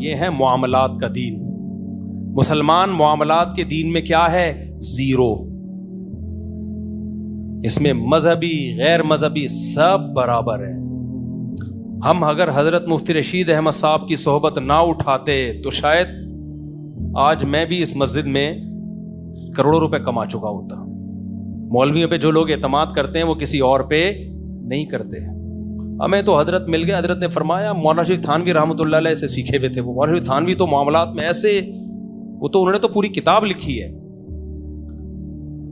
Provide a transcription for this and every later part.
یہ ہے معاملات کا دین. مسلمان معاملات کے دین میں کیا ہے؟ زیرو. اس میں مذہبی غیر مذہبی سب برابر ہے. ہم اگر حضرت مفتی رشید احمد صاحب کی صحبت نہ اٹھاتے تو شاید آج میں بھی اس مسجد میں کروڑوں روپے کما چکا ہوتا. مولویوں پہ جو لوگ اعتماد کرتے ہیں وہ کسی اور پہ نہیں کرتے. ہمیں تو حضرت مل گئے. حضرت نے فرمایا, مولانا شریف تھانوی رحمۃ اللہ علیہ سے سیکھے ہوئے تھے وہ. مولانا شریف تھانوی تو معاملات میں ایسے, وہ تو انہوں نے تو پوری کتاب لکھی ہے.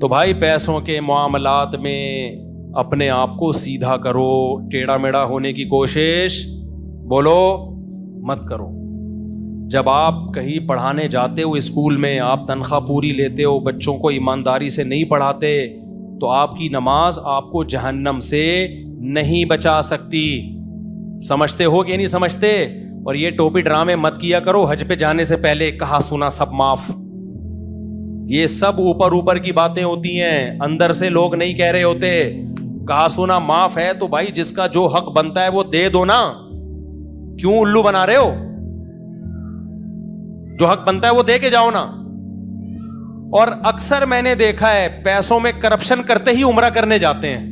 تو بھائی پیسوں کے معاملات میں اپنے آپ کو سیدھا کرو, ٹیڑھا میڑھا ہونے کی کوشش بولو مت کرو. جب آپ کہیں پڑھانے جاتے ہو اسکول میں, آپ تنخواہ پوری لیتے ہو, بچوں کو ایمانداری سے نہیں پڑھاتے تو آپ کی نماز آپ کو جہنم سے نہیں بچا سکتی. سمجھتے ہو کہ نہیں سمجھتے؟ اور یہ ٹوپی ڈرامے مت کیا کرو حج پہ جانے سے پہلے, کہا سنا سب معاف. یہ سب اوپر اوپر کی باتیں ہوتی ہیں, اندر سے لوگ نہیں کہہ رہے ہوتے. کہا سنا معاف ہے تو بھائی جس کا جو حق بنتا ہے وہ دے دو نا, کیوں الو بنا رہے ہو؟ جو حق بنتا ہے وہ دے کے جاؤ نا. اور اکثر میں نے دیکھا ہے پیسوں میں کرپشن کرتے ہی عمرہ کرنے جاتے ہیں.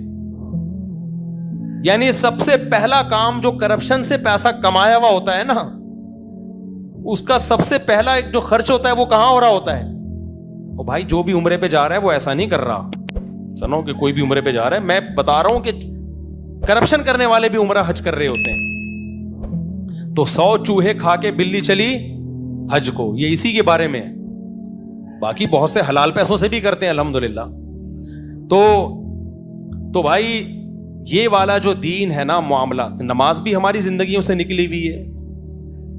یعنی سب سے پہلا کام جو کرپشن سے پیسہ کمایا ہوا ہوتا ہے نا, اس کا سب سے پہلا ایک جو خرچ ہوتا ہے وہ کہاں ہو رہا ہوتا ہے؟ اور بھائی جو بھی عمرے پہ جا رہا ہے وہ ایسا نہیں کر رہا. سنو کہ کوئی بھی عمرے پہ جا رہا ہے, میں بتا رہا ہوں کہ کرپشن کرنے والے بھی عمرہ حج کر رہے ہوتے ہیں. تو 100 چوہے کھا کے بلی چلی حج کو, یہ اسی کے بارے میں ہے. باقی بہت سے حلال پیسوں سے بھی کرتے ہیں الحمدللہ. تو بھائی یہ والا جو دین ہے نا معاملات, نماز بھی ہماری زندگیوں سے نکلی ہوئی ہے,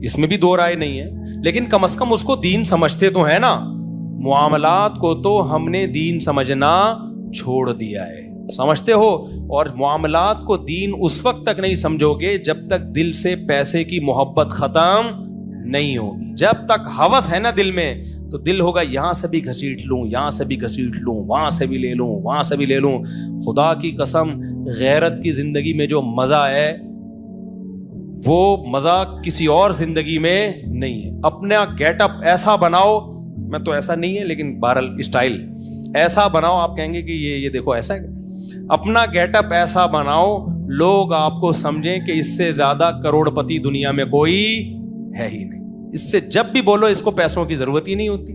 اس میں بھی دو رائے نہیں ہے, لیکن کم از کم اس کو دین سمجھتے تو ہے نا. معاملات کو تو ہم نے دین سمجھنا چھوڑ دیا ہے, سمجھتے ہو؟ اور معاملات کو دین اس وقت تک نہیں سمجھو گے جب تک دل سے پیسے کی محبت ختم نہیں ہوگی. جب تک ہوس ہے نا دل میں, تو دل ہوگا یہاں سے بھی گھسیٹ لوں, یہاں سے بھی گھسیٹ لوں, وہاں سے بھی لے لوں, وہاں سے بھی لے لوں. خدا کی قسم غیرت کی زندگی میں جو مزہ ہے وہ مزہ کسی اور زندگی میں نہیں ہے. اپنا گیٹ اپ ایسا بناؤ, میں تو ایسا نہیں ہے لیکن بہرحال اسٹائل ایسا بناؤ, آپ کہیں گے کہ یہ دیکھو ایسا ہے. اپنا گیٹ اپ ایسا بناؤ لوگ آپ کو سمجھیں کہ اس سے زیادہ کروڑ پتی دنیا میں کوئی ہے ہی نہیں. اس سے جب بھی بولو اس کو پیسوں کی ضرورت ہی نہیں ہوتی.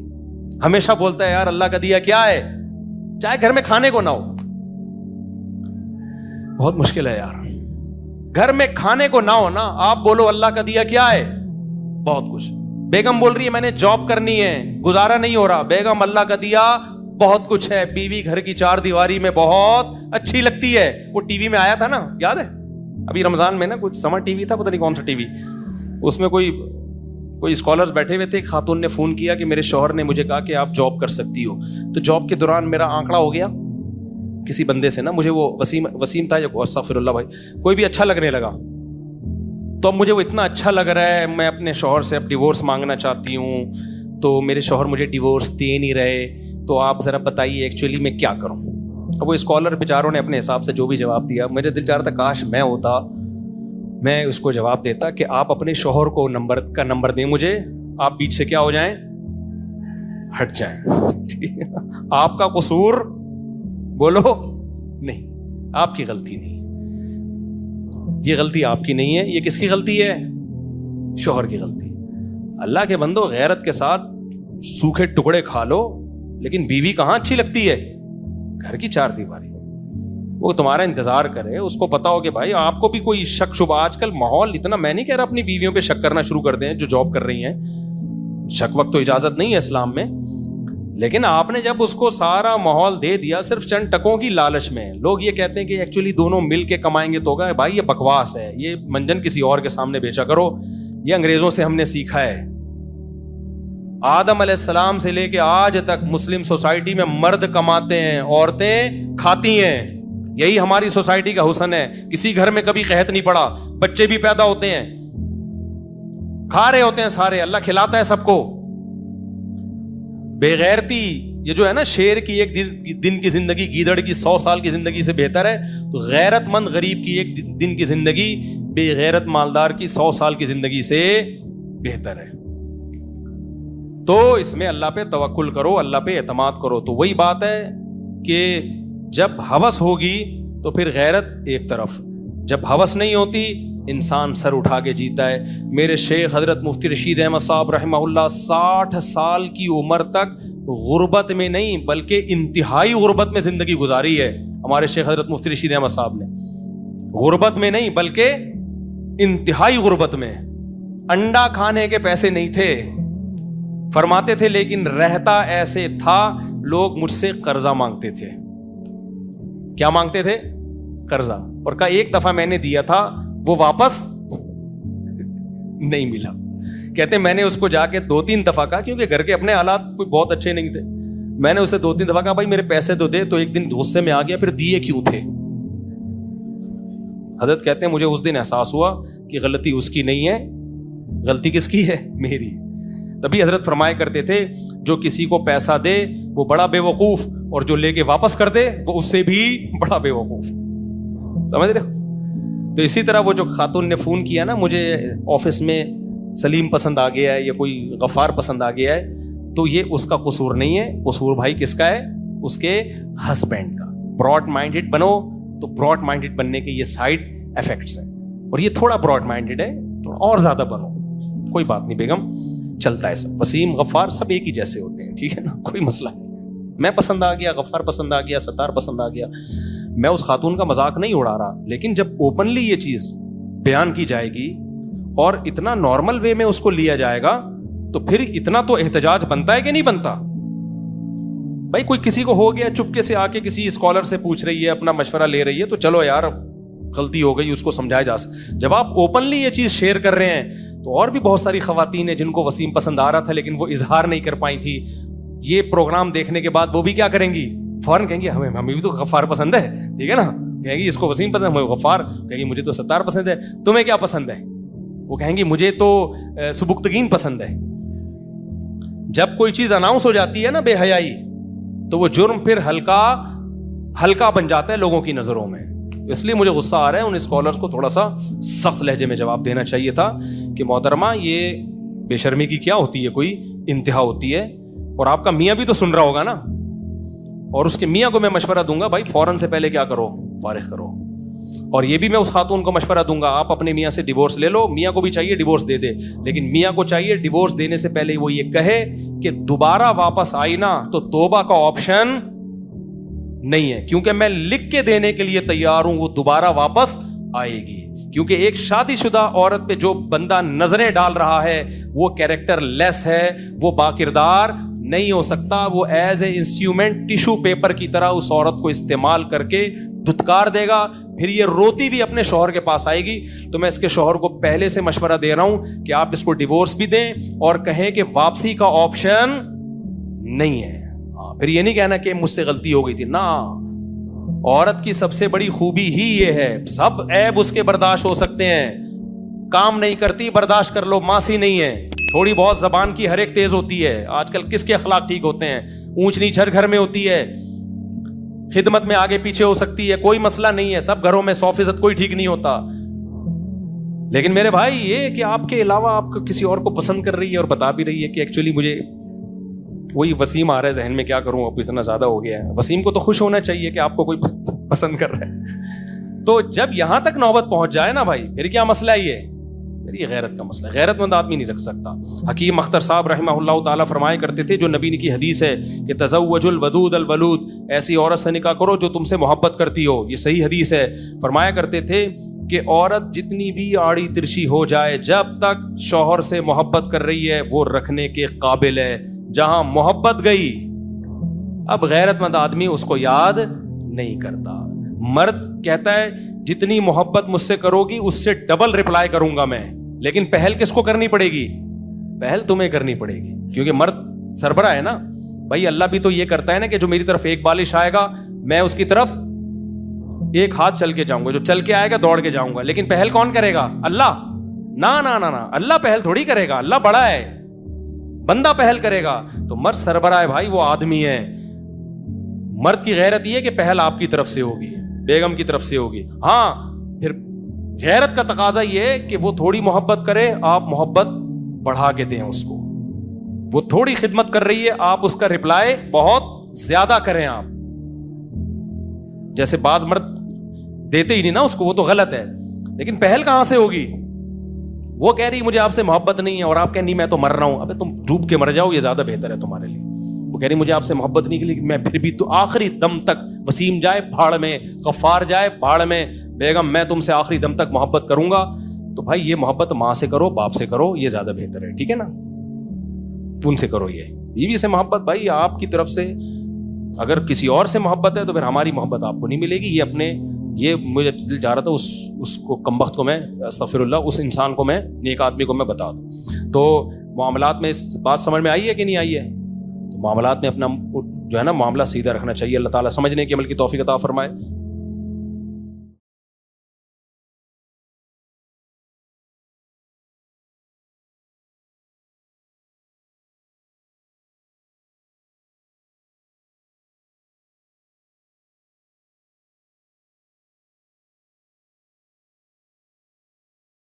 ہمیشہ بولتا ہے یار اللہ کا دیا کیا ہے, چاہے گھر میں کھانے کو نہ ہو. بہت مشکل ہے یار, گھر میں کھانے کو نہ ہو نا, آپ بولو اللہ کا دیا کیا ہے, بہت کچھ. بیگم بول رہی ہے میں نے جاب کرنی ہے, گزارا نہیں ہو رہا. بیگم اللہ کا دیا بہت کچھ ہے, بیوی گھر کی چار دیواری میں بہت اچھی لگتی ہے. وہ ٹی وی میں آیا تھا نا, یاد ہے ابھی رمضان میں نا, کچھ سمر ٹی وی تھا, پتہ نہیں کون سا ٹی وی, اس میں کوئی اسکالرز بیٹھے ہوئے تھے. ایک خاتون نے فون کیا کہ میرے شوہر نے مجھے کہا کہ آپ جاب کر سکتی ہو. تو جاب کے دوران میرا آنکڑا ہو گیا کسی بندے سے نا, مجھے وہ وسیم تھا یا استغفر اللہ بھائی, کوئی بھی اچھا لگنے لگا. تو اب مجھے وہ اتنا اچھا لگ رہا ہے, میں اپنے شوہر سے اب ڈیورس مانگنا چاہتی ہوں, تو میرے شوہر مجھے ڈیورس دے نہیں رہے, تو آپ ذرا بتائیے ایکچولی میں کیا کروں. اب وہ اسکالر بیچاروں نے اپنے حساب سے جو بھی جواب دیا, میرے دل چاہ رہا تھا کاش میں ہوتا, میں اس کو جواب دیتا کہ آپ اپنے شوہر کو نمبر دیں مجھے, آپ بیچ سے کیا ہو جائیں, ہٹ جائیں. آپ کا قصور بولو نہیں, آپ کی غلطی نہیں, یہ غلطی آپ کی نہیں ہے. یہ کس کی غلطی ہے؟ شوہر کی غلطی. اللہ کے بندو غیرت کے ساتھ سوکھے ٹکڑے کھا لو, لیکن بیوی کہاں اچھی لگتی ہے, گھر کی چار دیواری. وہ تمہارا انتظار کرے, اس کو پتا ہو کہ بھائی آپ کو بھی کوئی شک شبہ, آج کل ماحول اتنا, میں نہیں کہہ رہا اپنی بیویوں پہ شک کرنا شروع کر دیں جو جاب کر رہی ہیں, شک وقت تو اجازت نہیں ہے اسلام میں, لیکن آپ نے جب اس کو سارا ماحول دے دیا صرف چند ٹکوں کی لالچ میں. لوگ یہ کہتے ہیں کہ ایکچولی دونوں مل کے کمائیں گے تو ہوگا. بھائی یہ بکواس ہے, یہ منجن کسی اور کے سامنے بیچا کرو, یہ انگریزوں سے ہم نے سیکھا ہے. آدم علیہ السلام سے لے کے آج تک مسلم سوسائٹی میں مرد کماتے ہیں, عورتیں کھاتی ہیں. یہی ہماری سوسائٹی کا حسن ہے. کسی گھر میں کبھی قحط نہیں پڑا, بچے بھی پیدا ہوتے ہیں, کھا رہے ہوتے ہیں سارے, اللہ کھلاتا ہے سب کو. بے غیرتی یہ جو ہے نا, شیر کی ایک دن کی زندگی گیدڑ کی 100 سال کی زندگی سے بہتر ہے. تو غیرت مند غریب کی ایک دن کی زندگی بے غیرت مالدار کی 100 سال کی زندگی سے بہتر ہے. تو اس میں اللہ پہ توکل کرو, اللہ پہ اعتماد کرو. تو وہی بات ہے کہ جب ہوس ہوگی تو پھر غیرت ایک طرف, جب ہوس نہیں ہوتی انسان سر اٹھا کے جیتا ہے. میرے شیخ حضرت مفتی رشید احمد صاحب رحمہ اللہ 60 سال کی عمر تک غربت میں نہیں بلکہ انتہائی غربت میں زندگی گزاری ہے. ہمارے شیخ حضرت مفتی رشید احمد صاحب نے غربت میں نہیں بلکہ انتہائی غربت میں, انڈا کھانے کے پیسے نہیں تھے. فرماتے تھے لیکن رہتا ایسے تھا, لوگ مجھ سے قرضہ مانگتے تھے. کیا مانگتے تھے؟ قرضہ. اور کہا ایک دفعہ میں نے دیا تھا وہ واپس نہیں ملا. کہتے ہیں میں نے اس کو جا کے 2-3 دفعہ کہا, کیونکہ گھر کے اپنے حالات کوئی بہت اچھے نہیں تھے. میں نے اسے 2-3 دفعہ کہا بھائی میرے پیسے تو دے, تو ایک دن غصے میں آ گیا, پھر دیے کیوں تھے؟ حضرت کہتے ہیں مجھے اس دن احساس ہوا کہ غلطی اس کی نہیں ہے, غلطی کس کی ہے؟ میری. تبھی حضرت فرمایا کرتے تھے جو کسی کو پیسہ دے وہ بڑا بے وقوف, اور جو لے کے واپس کر دے وہ اس سے بھی بڑا بے وقوف. سمجھ رہے ہو؟ تو اسی طرح وہ جو خاتون نے فون کیا نا, مجھے آفس میں سلیم پسند آ گیا ہے یا کوئی غفار پسند آ گیا ہے, تو یہ اس کا قصور نہیں ہے. قصور بھائی کس کا ہے؟ اس کے ہسبینڈ کا. براڈ مائنڈڈ بنو, تو براڈ مائنڈڈ بننے کے یہ سائڈ ایفیکٹس ہیں, اور یہ تھوڑا براڈ مائنڈڈ ہے, تھوڑا اور زیادہ بنو. کوئی بات نہیں بیگم, چلتا ہے سب. وسیم غفار سب ایک ہی جیسے ہوتے ہیں, ٹھیک ہے نا, کوئی مسئلہ نہیں. میں پسند آ گیا, غفار پسند آ گیا, ستار پسند آ گیا, میں اس خاتون کا مذاق نہیں اڑا رہا. لیکن جب اوپنلی یہ چیز بیان کی جائے گی اور اتنا نارمل وے میں اس کو لیا جائے گا, تو پھر اتنا تو احتجاج بنتا ہے کہ نہیں بنتا؟ بھائی کوئی کسی کو ہو گیا, چپکے سے آ کے کسی اسکالر سے پوچھ رہی ہے, اپنا مشورہ لے رہی ہے, تو چلو یار غلطی ہو گئی, اس کو سمجھایا جا سکتا. جب آپ اوپنلی یہ چیز شیئر کر رہے ہیں, تو اور بھی بہت ساری خواتین ہیں جن کو وسیم پسند آ رہا تھا لیکن وہ اظہار نہیں کر پائی تھی. یہ پروگرام دیکھنے کے بعد وہ بھی کیا کریں گی؟ فوراً کہیں گی ہمیں بھی تو غفار پسند ہے, ٹھیک ہے نا. کہیں گی اس کو وسیم پسند ہے, غفار کہیں گی مجھے تو ستار پسند ہے, تمہیں کیا پسند ہے؟ وہ کہیں گی مجھے تو سبکتگین پسند ہے. جب کوئی چیز اناؤنس ہو جاتی ہے نا بے حیائی, تو وہ جرم پھر ہلکا بن جاتا ہے لوگوں کی نظروں میں. اس لیے مجھے غصہ آ رہا ہے, ان اسکالرز کو تھوڑا سا سخت لہجے میں جواب دینا چاہیے تھا کہ محترمہ یہ بے شرمی کی کیا ہوتی ہے, کوئی انتہا ہوتی ہے. اور آپ کا میاں بھی تو سن رہا ہوگا نا, اور اس کے میاں کو میں مشورہ دوں گا بھائی فوراً سے پہلے کیا کرو, فارغ کرو. اور یہ بھی میں اس خاتون کو مشورہ دوں گا, آپ اپنے میاں سے ڈیورس لے لو. میاں کو بھی چاہیے ڈیورس دے دے, لیکن میاں کو چاہیے ڈیورس دینے سے پہلے وہ یہ کہے کہ دوبارہ واپس آئی نا تو توبہ کا آپشن نہیں ہے, کیونکہ میں لکھ کے دینے کے لیے تیار ہوں وہ دوبارہ واپس آئے گی. کیونکہ ایک شادی شدہ عورت پہ جو بندہ نظریں ڈال رہا ہے وہ کیریکٹر لیس ہے, وہ باکردار نہیں ہو سکتا. وہ as a instrument tissue paper کی طرح اس عورت کو استعمال کر کے دھتکار دے گا, پھر یہ روتی بھی اپنے شوہر کے پاس آئے گی. تو میں اس کے شوہر کو پہلے سے مشورہ دے رہا ہوں کہ آپ اس کو ڈیورس بھی دیں اور کہیں کہ واپسی کا آپشن نہیں ہے. پھر یہ نہیں کہنا کہ مجھ سے غلطی ہو گئی تھی, نا. عورت کی سب سے بڑی خوبی ہی یہ ہے, سب عیب اس کے برداشت ہو سکتے ہیں. کام نہیں کرتی برداشت کر لو, ماسی نہیں ہے. تھوڑی بہت زبان کی ہر ایک تیز ہوتی ہے. آج کل کس کے اخلاق ٹھیک ہوتے ہیں؟ اونچ نیچ ہر گھر میں ہوتی ہے. خدمت میں آگے پیچھے ہو سکتی ہے, کوئی مسئلہ نہیں ہے. سب گھروں میں 100% کوئی ٹھیک نہیں ہوتا. لیکن میرے بھائی یہ کہ آپ کے علاوہ آپ کو کسی اور کو پسند کر رہی ہے اور بتا بھی رہی ہے کہ ایکچولی مجھے وہی وسیم آ رہا ہے ذہن میں, کیا کروں اب اتنا زیادہ ہو گیا ہے. وسیم کو تو خوش ہونا چاہیے کہ آپ کو کوئی پسند کر رہا ہے. تو جب یہاں تک نوبت پہنچ جائے نا بھائی, پھر کیا مسئلہ ہے یہ غیرت کا مسئلہ ہے. غیرت مند آدمی نہیں رکھ سکتا. حکیم اختر صاحب رحمہ اللہ تعالیٰ فرمایا کرتے تھے, جو نبی کی حدیث ہے کہ تزوج الودود الولود, ایسی عورت سے نکاح کرو جو تم سے محبت کرتی ہو. یہ صحیح حدیث ہے. فرمایا کرتے تھے کہ عورت جتنی بھی آڑی ترچھی ہو جائے, جب تک شوہر سے محبت کر رہی ہے وہ رکھنے کے قابل ہے. جہاں محبت گئی, اب غیرت مند آدمی اس کو یاد نہیں کرتا. مرد کہتا ہے جتنی محبت مجھ سے کرو گی اس سے ڈبل رپلائی کروں گا میں, لیکن پہل کس کو کرنی پڑے گی؟ پہل تمہیں کرنی پڑے گی, کیونکہ مرد سربراہ ہے نا بھائی. اللہ بھی تو یہ کرتا ہے نا کہ جو میری طرف ایک بالش آئے گا میں اس کی طرف ایک ہاتھ چل کے جاؤں گا, جو چل کے آئے گا دوڑ کے جاؤں گا. لیکن پہل کون کرے گا؟ اللہ. نا نا نا نا, اللہ پہل تھوڑی کرے گا, اللہ بڑا ہے, بندہ پہل کرے گا. تو مرد سربراہ ہے بھائی, وہ آدمی ہے. مرد کی غیرت یہ ہے کہ پہل آپ کی طرف سے ہوگی, بیگم کی طرف سے ہوگی. ہاں پھر غیرت کا تقاضا یہ ہے کہ وہ تھوڑی محبت کرے, آپ محبت بڑھا کے دیں اس کو. وہ تھوڑی خدمت کر رہی ہے, آپ اس کا رپلائی بہت زیادہ کریں. آپ جیسے بعض مرد دیتے ہی نہیں نا اس کو, وہ تو غلط ہے, لیکن پہل کہاں سے ہوگی؟ وہ کہہ رہی مجھے آپ سے محبت نہیں ہے, اور آپ کہیں نہیں میں تو مر رہا ہوں. ابے تم ڈوب کے مر جاؤ, یہ زیادہ بہتر ہے تمہارے لیے. وہ کہہ رہی مجھے آپ سے محبت نہیں کی, لیکن میں پھر بھی تو آخری دم تک, وسیم جائے بھاڑ میں, غفار جائے بھاڑ میں, بیگم میں تم سے آخری دم تک محبت کروں گا. تو بھائی یہ محبت ماں سے کرو, باپ سے کرو, یہ زیادہ بہتر ہے, ٹھیک ہے نا, ان سے کرو. یہ بیوی سے محبت بھائی آپ کی طرف سے, اگر کسی اور سے محبت ہے تو پھر ہماری محبت آپ کو نہیں ملے گی. یہ اپنے, یہ مجھے دل چاہ رہا تھا اس کو کمبخت کو میں, استغفر اللہ, اس انسان کو میں, نیک آدمی کو میں بتا دوں. تو معاملات میں اس بات سمجھ میں آئی ہے کہ نہیں آئی ہے؟ تو معاملات میں اپنا جو ہے نا معاملہ سیدھا رکھنا چاہیے. اللہ تعالیٰ سمجھنے کے عمل کی توفیق عطا فرمائے.